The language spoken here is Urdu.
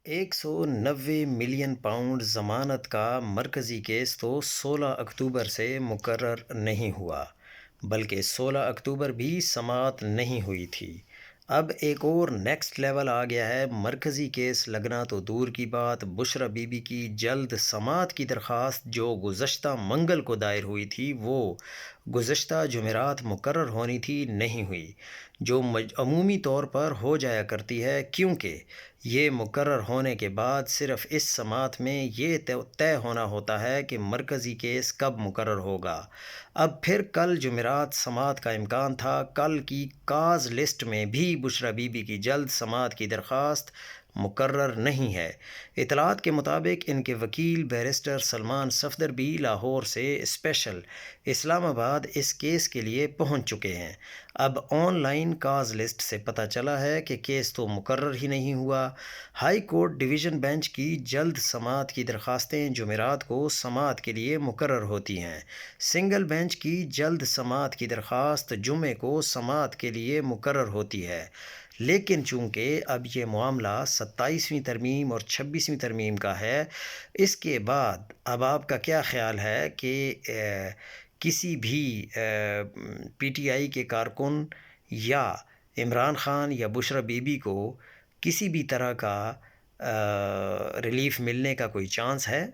£190 ملین ضمانت کا مرکزی کیس تو 16 اکتوبر سے مقرر نہیں ہوا، بلکہ 16 اکتوبر بھی سماعت نہیں ہوئی تھی۔ اب ایک اور نیکسٹ لیول آ گیا ہے۔ مرکزی کیس لگنا تو دور کی بات، بشریٰ بی بی کی جلد سماعت کی درخواست جو گزشتہ منگل کو دائر ہوئی تھی وہ گزشتہ جمعرات مقرر ہونی تھی، نہیں ہوئی، جو عمومی طور پر ہو جایا کرتی ہے، کیونکہ یہ مقرر ہونے کے بعد صرف اس سماعت میں یہ طے ہونا ہوتا ہے کہ مرکزی کیس کب مقرر ہوگا۔ اب پھر کل جمعرات سماعت کا امکان تھا۔ کل کی کاز لسٹ میں بھی بشریٰ بی بی کی جلد سماعت کی درخواست مقرر نہیں ہے۔ اطلاعات کے مطابق ان کے وکیل بیرسٹر سلمان صفدر بھی لاہور سے اسپیشل اسلام آباد اس کیس کے لیے پہنچ چکے ہیں۔ اب آن لائن کاز لسٹ سے پتہ چلا ہے کہ کیس تو مقرر ہی نہیں ہوا۔ ہائی کورٹ ڈویژن بینچ کی جلد سماعت کی درخواستیں جمعرات کو سماعت کے لیے مقرر ہوتی ہیں۔ سنگل بینچ کی جلد سماعت کی درخواست جمعے کو سماعت کے لیے مقرر ہوتی ہے، لیکن چونکہ اب یہ معاملہ 27ویں ترمیم اور 26ویں ترمیم کا ہے، اس کے بعد اب آپ کا کیا خیال ہے کہ کسی بھی پی ٹی آئی کے کارکن یا عمران خان یا بشریٰ بی بی کو کسی بھی طرح کا ریلیف ملنے کا کوئی چانس ہے؟